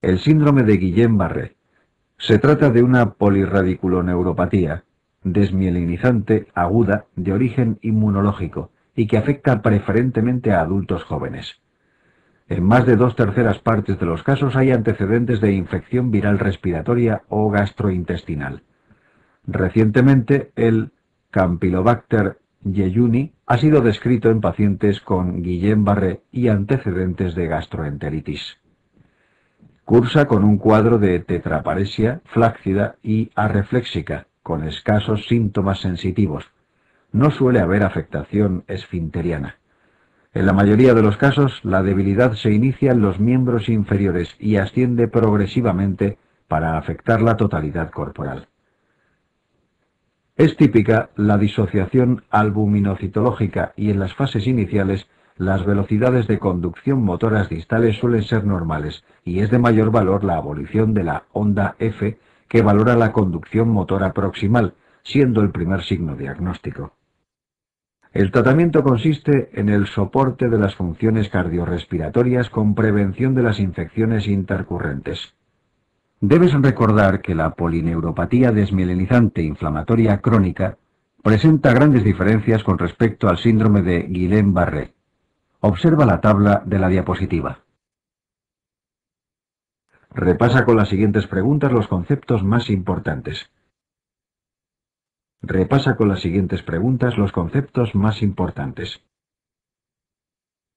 El síndrome de Guillain-Barré. Se trata de una polirradiculoneuropatía desmielinizante aguda de origen inmunológico y que afecta preferentemente a adultos jóvenes. En más de 2/3 partes de los casos hay antecedentes de infección viral respiratoria o gastrointestinal. Recientemente, el Campylobacter jejuni ha sido descrito en pacientes con Guillain-Barré y antecedentes de gastroenteritis. Cursa con un cuadro de tetraparesia fláccida y arrefléxica, con escasos síntomas sensitivos. No suele haber afectación esfinteriana. En la mayoría de los casos, la debilidad se inicia en los miembros inferiores y asciende progresivamente para afectar la totalidad corporal. Es típica la disociación albuminocitológica y en las fases iniciales las velocidades de conducción motoras distales suelen ser normales y es de mayor valor la abolición de la onda F que valora la conducción motora proximal, siendo el primer signo diagnóstico. El tratamiento consiste en el soporte de las funciones cardiorrespiratorias con prevención de las infecciones intercurrentes. Debes recordar que la polineuropatía desmielinizante inflamatoria crónica presenta grandes diferencias con respecto al síndrome de Guillain-Barré. Observa la tabla de la diapositiva. Repasa con las siguientes preguntas los conceptos más importantes. Repasa con las siguientes preguntas los conceptos más importantes.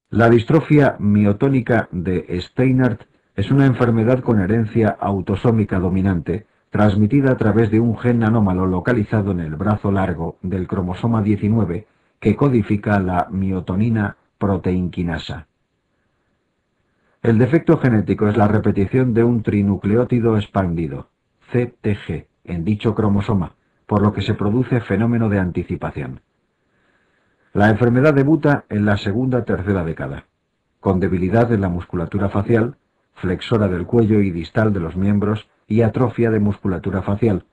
La distrofia miotónica de Steinert es una enfermedad con herencia autosómica dominante, transmitida a través de un gen anómalo localizado en el brazo largo del cromosoma 19 que codifica la miotonina proteinquinasa. El defecto genético es la repetición de un trinucleótido expandido, CTG, en dicho cromosoma, por lo que se produce fenómeno de anticipación. La enfermedad debuta en la segunda-tercera década, con debilidad en la musculatura facial, flexora del cuello y distal de los miembros y atrofia de musculatura facial,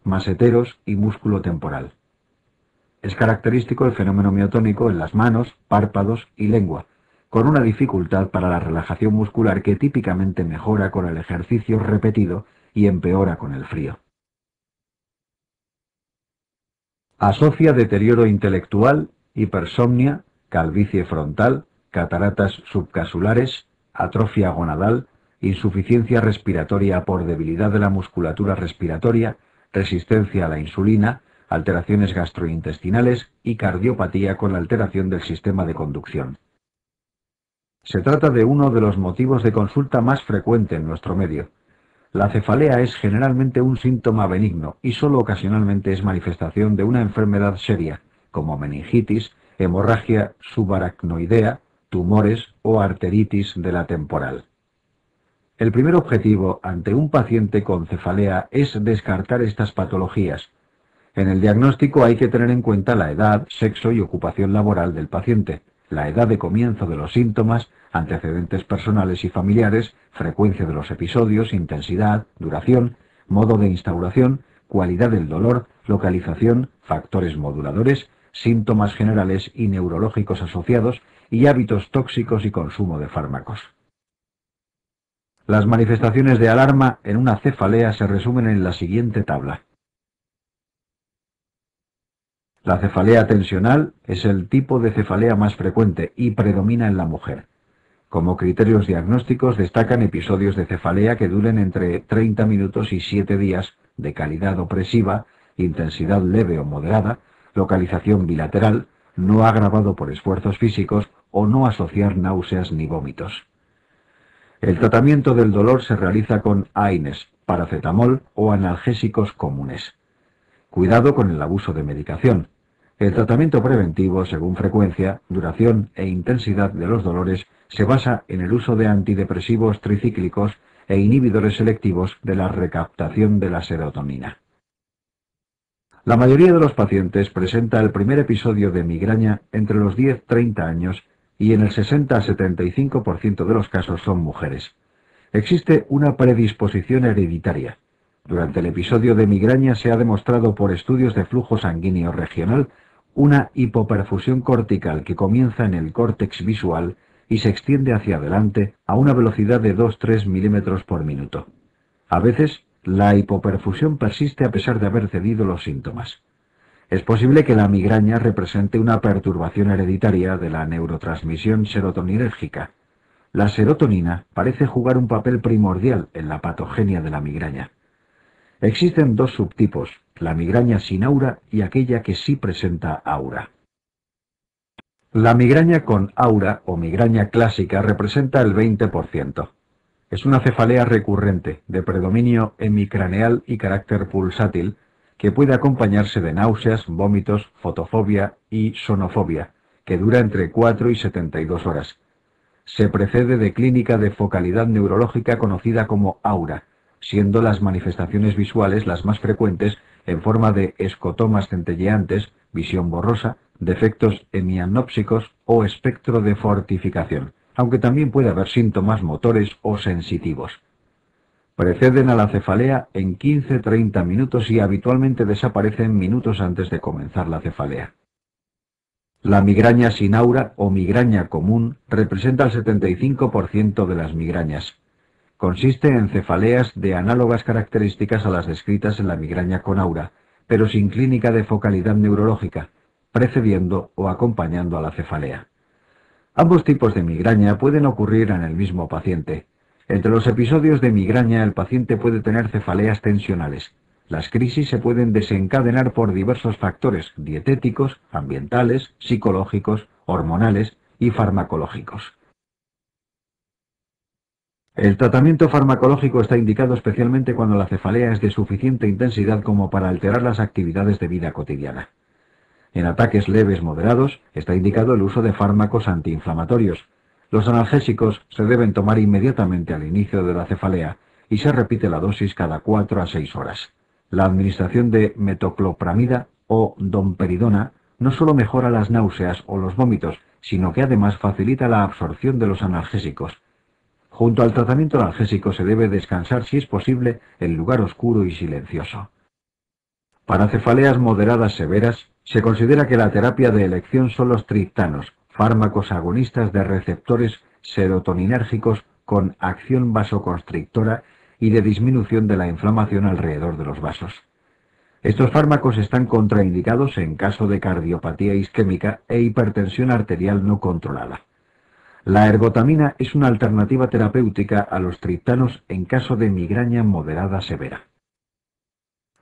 maseteros y músculo temporal. Es característico el fenómeno miotónico en las manos, párpados y lengua, con una dificultad para la relajación muscular que típicamente mejora con el ejercicio repetido y empeora con el frío. Asocia deterioro intelectual, hipersomnia, calvicie frontal, cataratas subcasulares, atrofia gonadal, insuficiencia respiratoria por debilidad de la musculatura respiratoria, resistencia a la insulina, alteraciones gastrointestinales y cardiopatía con alteración del sistema de conducción. Se trata de uno de los motivos de consulta más frecuente en nuestro medio. La cefalea es generalmente un síntoma benigno y solo ocasionalmente es manifestación de una enfermedad seria, como meningitis, hemorragia subaracnoidea, tumores o arteritis de la temporal. El primer objetivo ante un paciente con cefalea es descartar estas patologías. En el diagnóstico hay que tener en cuenta la edad, sexo y ocupación laboral del paciente, la edad de comienzo de los síntomas, antecedentes personales y familiares, frecuencia de los episodios, intensidad, duración, modo de instauración, cualidad del dolor, localización, factores moduladores, síntomas generales y neurológicos asociados y hábitos tóxicos y consumo de fármacos. Las manifestaciones de alarma en una cefalea se resumen en la siguiente tabla. La cefalea tensional es el tipo de cefalea más frecuente y predomina en la mujer. Como criterios diagnósticos destacan episodios de cefalea que duren entre 30 minutos y 7 días, de calidad opresiva, intensidad leve o moderada, localización bilateral, no agravado por esfuerzos físicos o no asociar náuseas ni vómitos. El tratamiento del dolor se realiza con AINES, paracetamol o analgésicos comunes. Cuidado con el abuso de medicación. El tratamiento preventivo, según frecuencia, duración e intensidad de los dolores, se basa en el uso de antidepresivos tricíclicos e inhibidores selectivos de la recaptación de la serotonina. La mayoría de los pacientes presenta el primer episodio de migraña entre los 10-30 años y en el 60-75% de los casos son mujeres. Existe una predisposición hereditaria. Durante el episodio de migraña se ha demostrado por estudios de flujo sanguíneo regional una hipoperfusión cortical que comienza en el córtex visual y se extiende hacia adelante a una velocidad de 2-3 milímetros por minuto. A veces, la hipoperfusión persiste a pesar de haber cedido los síntomas. Es posible que la migraña represente una perturbación hereditaria de la neurotransmisión serotoninérgica. La serotonina parece jugar un papel primordial en la patogenia de la migraña. Existen dos subtipos, la migraña sin aura y aquella que sí presenta aura. La migraña con aura o migraña clásica representa el 20%. Es una cefalea recurrente, de predominio hemicraneal y carácter pulsátil, que puede acompañarse de náuseas, vómitos, fotofobia y sonofobia, que dura entre 4 y 72 horas. Se precede de clínica de focalidad neurológica conocida como aura, siendo las manifestaciones visuales las más frecuentes en forma de escotomas centelleantes, visión borrosa, defectos hemianópsicos o espectro de fortificación, aunque también puede haber síntomas motores o sensitivos. Preceden a la cefalea en 15-30 minutos y habitualmente desaparecen minutos antes de comenzar la cefalea. La migraña sin aura o migraña común representa el 75% de las migrañas. Consiste en cefaleas de análogas características a las descritas en la migraña con aura, pero sin clínica de focalidad neurológica, precediendo o acompañando a la cefalea. Ambos tipos de migraña pueden ocurrir en el mismo paciente. Entre los episodios de migraña el paciente puede tener cefaleas tensionales. Las crisis se pueden desencadenar por diversos factores dietéticos, ambientales, psicológicos, hormonales y farmacológicos. El tratamiento farmacológico está indicado especialmente cuando la cefalea es de suficiente intensidad como para alterar las actividades de vida cotidiana. En ataques leves moderados está indicado el uso de fármacos antiinflamatorios. Los analgésicos se deben tomar inmediatamente al inicio de la cefalea y se repite la dosis cada 4 a 6 horas. La administración de metoclopramida o domperidona no solo mejora las náuseas o los vómitos, sino que además facilita la absorción de los analgésicos. Junto al tratamiento analgésico se debe descansar si es posible en lugar oscuro y silencioso. Para cefaleas moderadas severas, se considera que la terapia de elección son los triptanos, fármacos agonistas de receptores serotoninérgicos con acción vasoconstrictora y de disminución de la inflamación alrededor de los vasos. Estos fármacos están contraindicados en caso de cardiopatía isquémica e hipertensión arterial no controlada. La ergotamina es una alternativa terapéutica a los triptanos en caso de migraña moderada severa.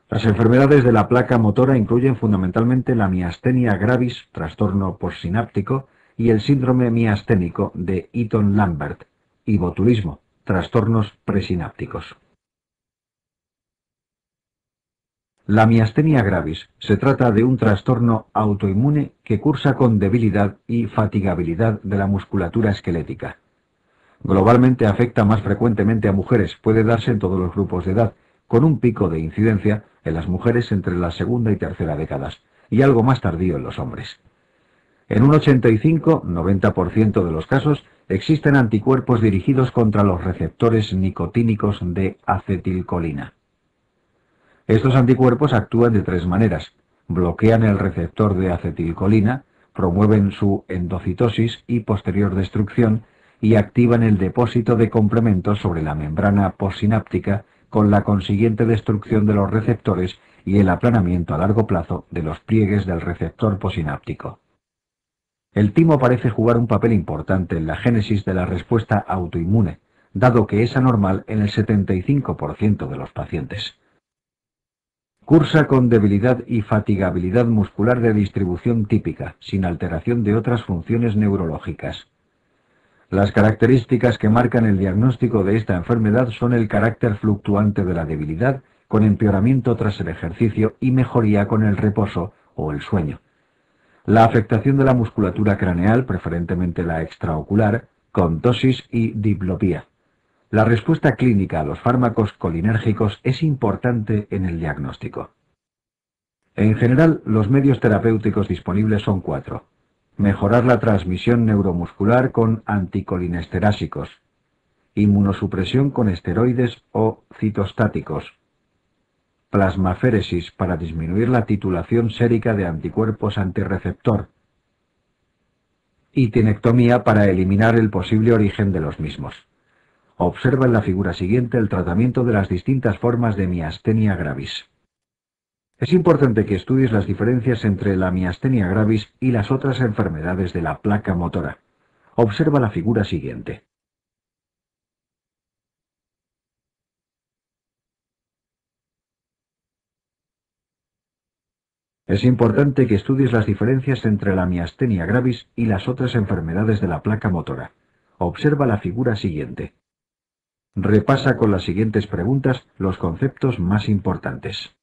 Las enfermedades de la placa motora incluyen fundamentalmente la miastenia gravis, trastorno postsináptico, y el síndrome miasténico de Eaton-Lambert, y botulismo, trastornos presinápticos. La miastenia gravis se trata de un trastorno autoinmune que cursa con debilidad y fatigabilidad de la musculatura esquelética. Globalmente afecta más frecuentemente a mujeres, puede darse en todos los grupos de edad, con un pico de incidencia en las mujeres entre la segunda y tercera décadas, y algo más tardío en los hombres. En un 85-90% de los casos existen anticuerpos dirigidos contra los receptores nicotínicos de acetilcolina. Estos anticuerpos actúan de tres maneras: bloquean el receptor de acetilcolina, promueven su endocitosis y posterior destrucción, y activan el depósito de complementos sobre la membrana postsináptica con la consiguiente destrucción de los receptores y el aplanamiento a largo plazo de los pliegues del receptor postsináptico. El timo parece jugar un papel importante en la génesis de la respuesta autoinmune, dado que es anormal en el 75% de los pacientes. Cursa con debilidad y fatigabilidad muscular de distribución típica, sin alteración de otras funciones neurológicas. Las características que marcan el diagnóstico de esta enfermedad son el carácter fluctuante de la debilidad, con empeoramiento tras el ejercicio y mejoría con el reposo o el sueño. La afectación de la musculatura craneal, preferentemente la extraocular, con ptosis y diplopía. La respuesta clínica a los fármacos colinérgicos es importante en el diagnóstico. En general, los medios terapéuticos disponibles son 4. Mejorar la transmisión neuromuscular con anticolinesterásicos. Inmunosupresión con esteroides o citostáticos. Plasmaféresis para disminuir la titulación sérica de anticuerpos antirreceptor. y tinectomía para eliminar el posible origen de los mismos. Observa en la figura siguiente el tratamiento de las distintas formas de miastenia gravis. Es importante que estudies las diferencias entre la miastenia gravis y las otras enfermedades de la placa motora. Observa la figura siguiente. Es importante que estudies las diferencias entre la miastenia gravis y las otras enfermedades de la placa motora. Observa la figura siguiente. Repasa con las siguientes preguntas los conceptos más importantes.